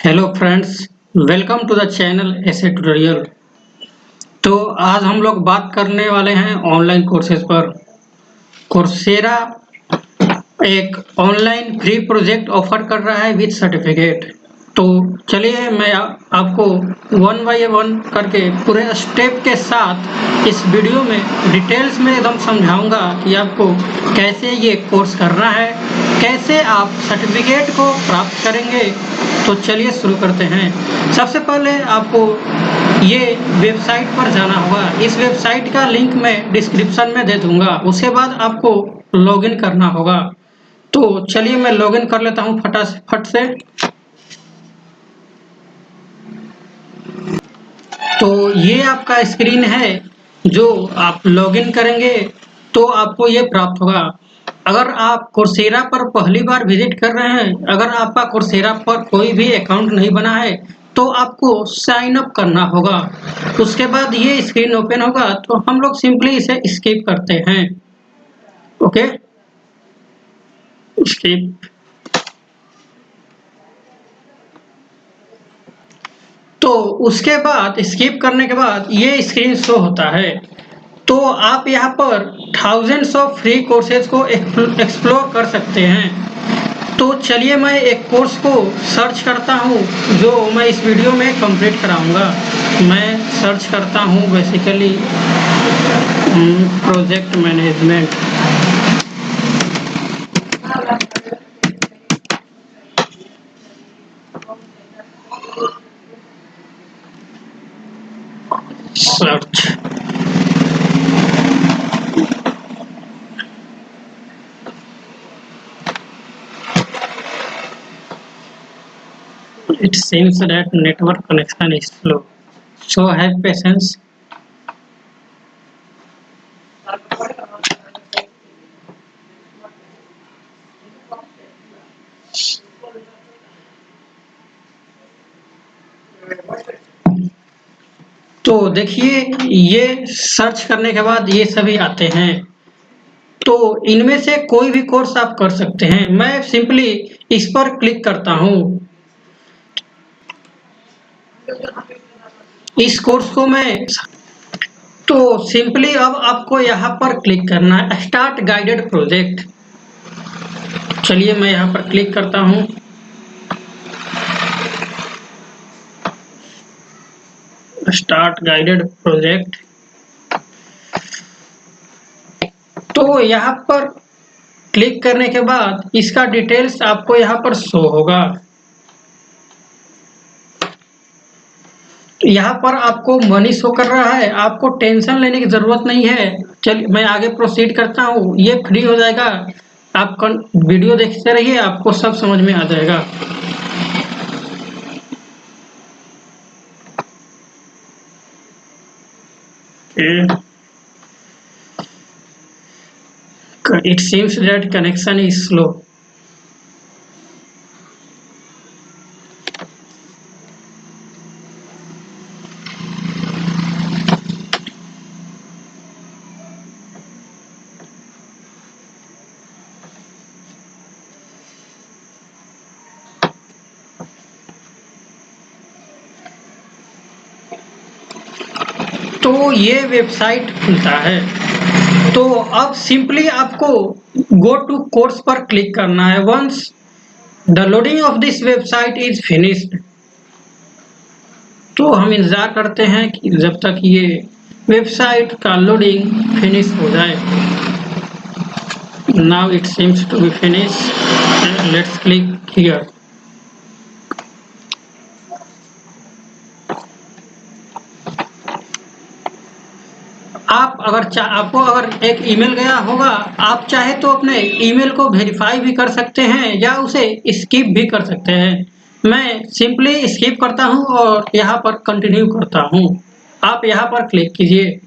Hello friends, welcome to the channel ऐसे tutorial. तो आज हम लोग बात करने वाले हैं ऑनलाइन कोर्सेज पर। कोर्सेरा एक ऑनलाइन फ्री प्रोजेक्ट ऑफर कर रहा है विद सर्टिफिकेट। तो चलिए मैं आपको वन बाय वन करके पूरे स्टेप के साथ इस वीडियो में डिटेल्स में एकदम समझाऊंगा कि आपको कैसे ये कोर्स करना है, कैसे आप सर्टिफिकेट को प्राप्त करेंगे। तो चलिए शुरू करते हैं। सबसे पहले आपको ये वेबसाइट पर जाना होगा। इस वेबसाइट का लिंक मैं डिस्क्रिप्शन में दे दूंगा। उसके बाद आपको लॉगिन करना होगा। तो चलिए मैं लॉगिन कर लेता हूँ फटाफट से। तो ये आपका स्क्रीन है, जो आप लॉगिन करेंगे तो आपको ये प्राप्त होगा। अगर आप कोर्सेरा पर पहली बार विजिट कर रहे हैं, अगर आपका कोर्सेरा पर कोई भी अकाउंट नहीं बना है तो आपको साइन अप करना होगा। उसके बाद ये स्क्रीन ओपन होगा, तो हम लोग सिंपली इसे स्किप करते हैं। Okay, skip. तो उसके बाद स्किप करने के बाद ये स्क्रीन शो होता है। तो आप यहाँ पर थाउजेंड्स ऑफ फ्री कोर्सेज को एक्सप्लोर कर सकते हैं। तो चलिए मैं एक कोर्स को सर्च करता हूँ जो मैं इस वीडियो में कंप्लीट कराऊंगा। मैं सर्च करता हूँ basically project management. Search. It seems that network connection is slow, so have patience. तो देखिए, ये सर्च करने के बाद ये सभी आते हैं। तो इनमें से कोई भी कोर्स आप कर सकते हैं। मैं सिंपली इस पर क्लिक करता हूँ। इस कोर्स को मैं तो सिंपली अब आपको यहाँ पर क्लिक करना है, स्टार्ट गाइडेड प्रोजेक्ट। चलिए मैं यहाँ पर क्लिक करता हूँ। Start guided project. तो यहाँ पर क्लिक करने के बाद इसका डिटेल्स आपको यहाँ पर शो होगा। यहाँ पर आपको मनी शो कर रहा है, आपको टेंशन लेने की जरूरत नहीं है। चलिए मैं आगे प्रोसीड करता हूँ, ये फ्री हो जाएगा। आप वीडियो देखते रहिए, आपको सब समझ में आ जाएगा। It seems that connection is slow. तो ये वेबसाइट खुलता है। तो अब सिंपली आपको गो टू कोर्स पर क्लिक करना है। Once the loading of this website is finished, तो हम इंतजार करते हैं कि जब तक ये वेबसाइट का लोडिंग फिनिश हो जाए। Now it seems to be finish. Let's click here. आपको अगर एक ईमेल गया होगा, आप चाहे तो अपने ईमेल को वेरीफाई भी कर सकते हैं या उसे स्किप भी कर सकते हैं। मैं सिंपली स्किप करता हूं और यहाँ पर कंटिन्यू करता हूं। आप यहाँ पर क्लिक कीजिए।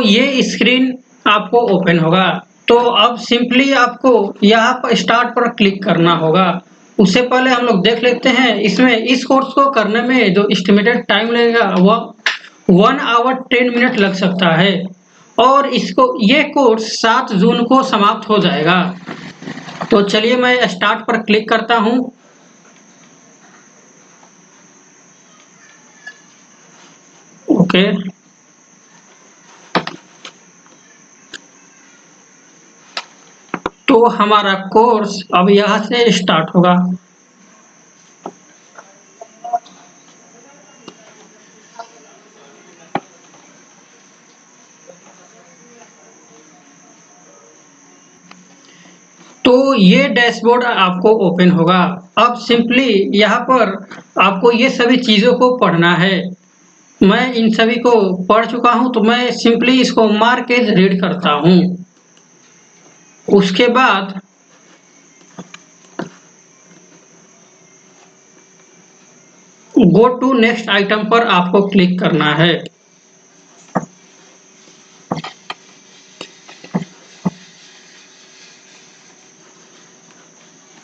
तो ये स्क्रीन आपको ओपन होगा। तो अब सिंपली आपको यहाँ पर स्टार्ट पर क्लिक करना होगा। उससे पहले हम लोग देख लेते हैं इसमें इस कोर्स को करने में जो एस्टिमेटेड टाइम लगेगा वह 1 आवर 10 मिनट लग सकता है और ये कोर्स 7 जून को समाप्त हो जाएगा। तो चलिए मैं स्टार्ट पर क्लिक करता हूँ। ओके, तो हमारा कोर्स अब यहाँ से स्टार्ट होगा। तो ये डैशबोर्ड आपको ओपन होगा। अब सिंपली यहाँ पर आपको ये सभी चीज़ों को पढ़ना है। मैं इन सभी को पढ़ चुका हूँ, तो मैं सिंपली इसको मार्क एज रीड करता हूँ। उसके बाद गो टू नेक्स्ट आइटम पर आपको क्लिक करना है।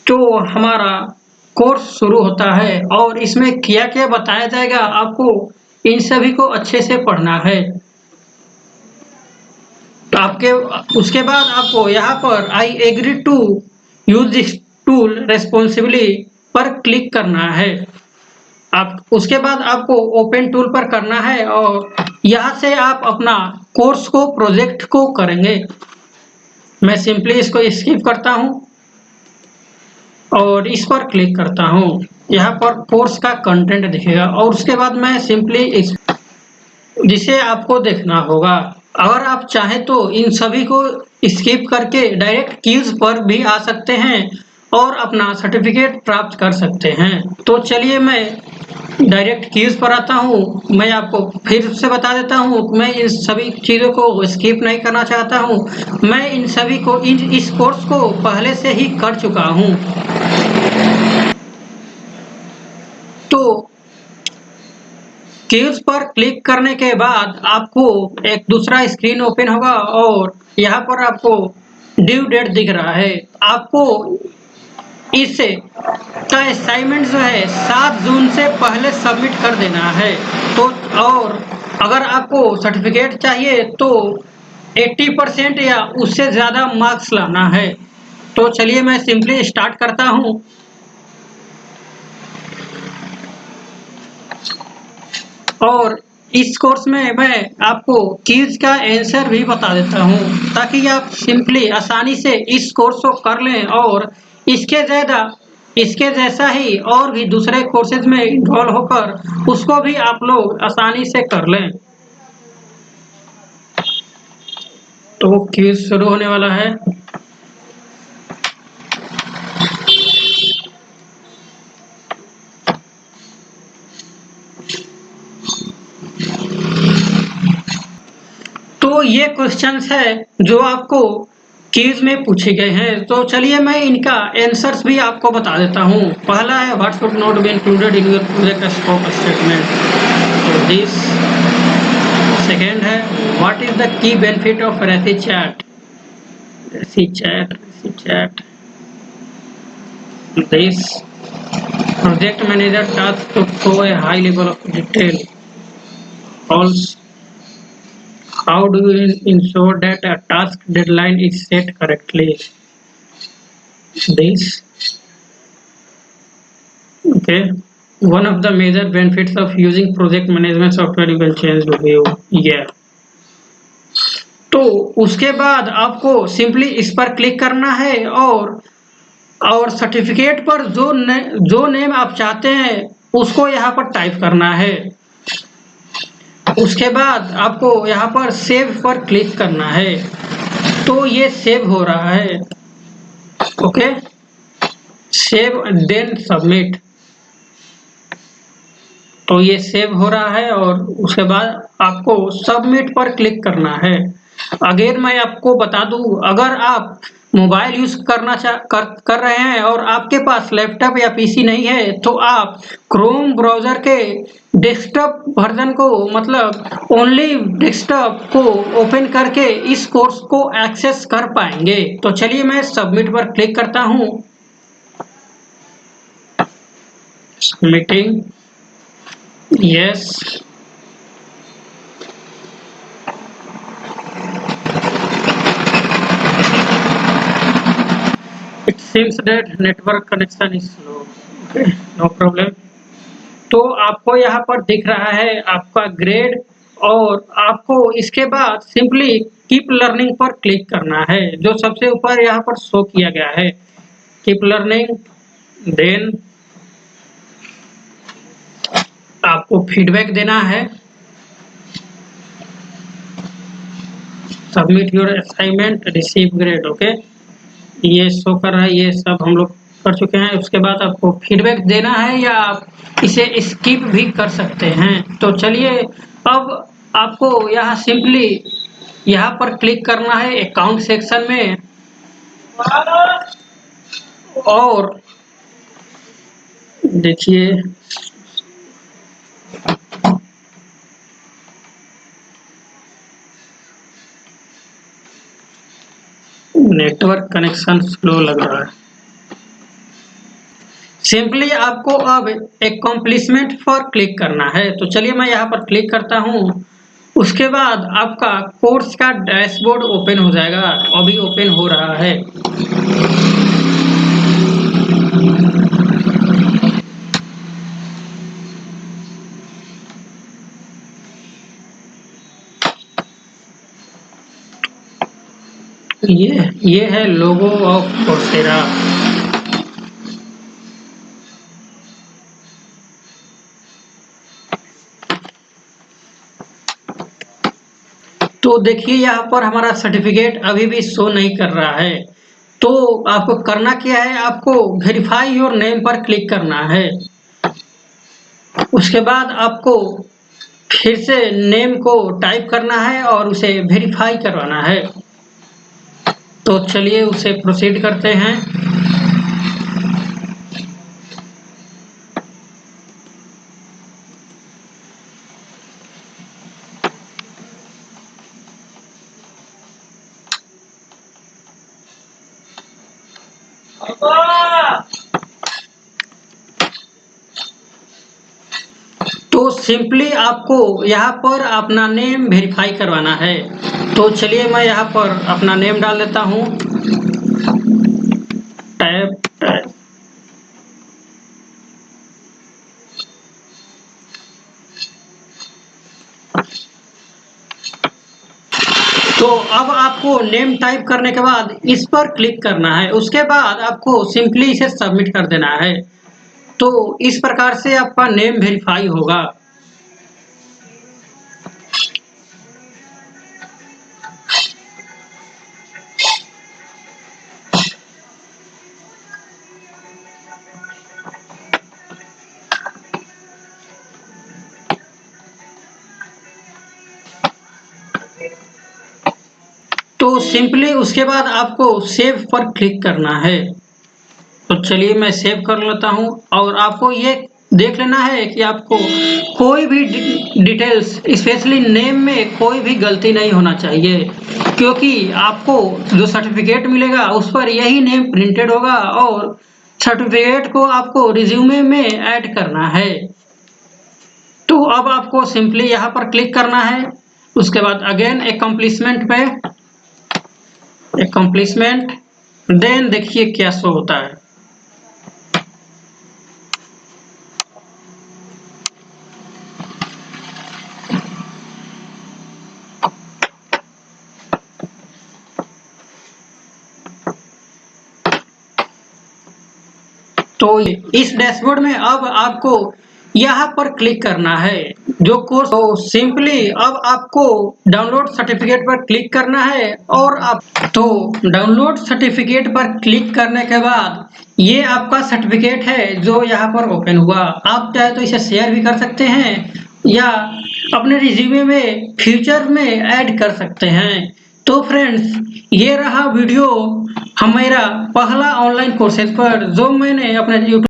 तो हमारा कोर्स शुरू होता है और इसमें क्या क्या बताया जाएगा आपको इन सभी को अच्छे से पढ़ना है। तो उसके बाद आपको यहाँ पर I agree to use this tool responsibly पर क्लिक करना है। उसके बाद आपको ओपन टूल पर करना है और यहाँ से आप अपना कोर्स को प्रोजेक्ट को करेंगे। मैं सिंपली इसको स्किप करता हूँ और इस पर क्लिक करता हूँ। यहाँ पर कोर्स का कंटेंट दिखेगा और उसके बाद मैं सिंपली जिसे आपको देखना होगा। अगर आप चाहें तो इन सभी को स्किप करके डायरेक्ट क्यूज पर भी आ सकते हैं और अपना सर्टिफिकेट प्राप्त कर सकते हैं। तो चलिए मैं डायरेक्ट क्यूज पर आता हूँ। मैं आपको फिर से बता देता हूँ, मैं इन सभी चीज़ों को स्किप नहीं करना चाहता हूँ। मैं इन सभी को इस कोर्स को पहले से ही कर चुका हूँ। तो क्यूज पर क्लिक करने के बाद आपको एक दूसरा स्क्रीन ओपन होगा और यहाँ पर आपको ड्यू डेट दिख रहा है। आपको इस का असाइनमेंट जो है 7 जून से पहले सबमिट कर देना है। तो और अगर आपको सर्टिफिकेट चाहिए तो 80% या उससे ज़्यादा मार्क्स लाना है। तो चलिए मैं सिंपली स्टार्ट करता हूँ। और इस कोर्स में मैं आपको क्विज का आंसर भी बता देता हूँ ताकि आप सिंपली आसानी से इस कोर्स को कर लें और इसके जैसा ही और भी दूसरे कोर्सेज में इन्वॉल्व होकर उसको भी आप लोग आसानी से कर लें। तो क्विज शुरू होने वाला है। तो ये क्वेश्चंस है जो आपको क्विज में पूछे गए हैं। तो चलिए मैं इनका आंसर्स भी आपको बता देता हूँ। पहला है what should not be included in your project scope statement. तो दिस सेकेंड है what is the key benefit of RACI chart. This project manager task to show a high level of detail. Also how do you ensure that a task deadline is set correctly? This okay, one of the major benefits of using project management software you can change the view. Yeah. तो उसके बाद आपको simply इस पर click करना है और certificate पर जो नेम आप चाहते हैं उसको यहाँ पर टाइप करना है। उसके बाद आपको यहाँ पर सेव पर क्लिक करना है। तो ये सेव हो रहा है। Okay, save then submit. तो ये सेव हो रहा है और उसके बाद आपको सबमिट पर क्लिक करना है। अगेन मैं आपको बता दूं, अगर आप मोबाइल यूज कर रहे हैं और आपके पास लैपटॉप या पीसी नहीं है, तो आप क्रोम ब्राउजर के डेस्कटॉप वर्जन को, मतलब ओनली डेस्कटॉप को ओपन करके इस कोर्स को एक्सेस कर पाएंगे। तो चलिए मैं सबमिट पर क्लिक करता हूं। Submitting, yes. It seems that network connection is slow. Okay, no problem. तो आपको यहाँ पर दिख रहा है आपका ग्रेड, और आपको इसके बाद सिंपली कीप लर्निंग पर क्लिक करना है, जो सबसे ऊपर यहाँ पर शो किया गया है, कीप लर्निंग। देन आपको फीडबैक देना है, submit your assignment, receive grade. Okay, ये शो कर रहा है, ये सब हम लोग कर चुके हैं। उसके बाद आपको फीडबैक देना है या आप इसे स्किप भी कर सकते हैं। तो चलिए अब आपको यहाँ सिंपली यहाँ पर क्लिक करना है अकाउंट सेक्शन में, और देखिए नेटवर्क कनेक्शन स्लो लग रहा है। सिंपली आपको अब अकम्प्लिशमेंट पर क्लिक करना है। तो चलिए मैं यहाँ पर क्लिक करता हूँ। उसके बाद आपका कोर्स का डैशबोर्ड ओपन हो जाएगा, अभी ओपन हो रहा है। ये है लोगो ऑफ कोर्सेरा। तो देखिए यहाँ पर हमारा सर्टिफिकेट अभी भी शो नहीं कर रहा है। तो आपको करना क्या है, आपको वेरीफाई योर नेम पर क्लिक करना है। उसके बाद आपको फिर से नेम को टाइप करना है और उसे वेरीफाई करवाना है। तो चलिए उसे प्रोसीड करते हैं। तो सिंपली आपको यहाँ पर अपना नेम वेरीफाई करवाना है। तो चलिए मैं यहाँ पर अपना नेम डाल देता हूँ, टैप टैप। तो अब आपको नेम टाइप करने के बाद इस पर क्लिक करना है। उसके बाद आपको सिंपली इसे सबमिट कर देना है। तो इस प्रकार से आपका नेम वेरीफाई होगा। तो सिंपली उसके बाद आपको सेव पर क्लिक करना है। तो चलिए मैं सेव कर लेता हूं, और आपको ये देख लेना है कि आपको कोई भी डिटेल्स, स्पेशली नेम में कोई भी गलती नहीं होना चाहिए, क्योंकि आपको जो सर्टिफिकेट मिलेगा उस पर यही नेम प्रिंटेड होगा, और सर्टिफिकेट को आपको रिज्यूमे में ऐड करना है। तो अब आपको सिंपली यहाँ पर क्लिक करना है। उसके बाद अगेन अकम्प्लिशमेंट पे अकम्प्लिशमेंट, देन देखिए क्या शो होता है। तो इस डैशबोर्ड में अब आपको यहाँ पर क्लिक करना है जो कोर्स। तो सिंपली अब आपको डाउनलोड सर्टिफिकेट पर क्लिक करना है, और आप तो डाउनलोड सर्टिफिकेट पर क्लिक करने के बाद ये आपका सर्टिफिकेट है जो यहाँ पर ओपन हुआ। आप चाहे तो इसे शेयर भी कर सकते हैं या अपने रिज्यूमे में फ्यूचर में ऐड कर सकते हैं। तो फ्रेंड्स, ये रहा वीडियो हमारा पहला ऑनलाइन कोर्सेज पर जो मैंने अपने यूट्यूब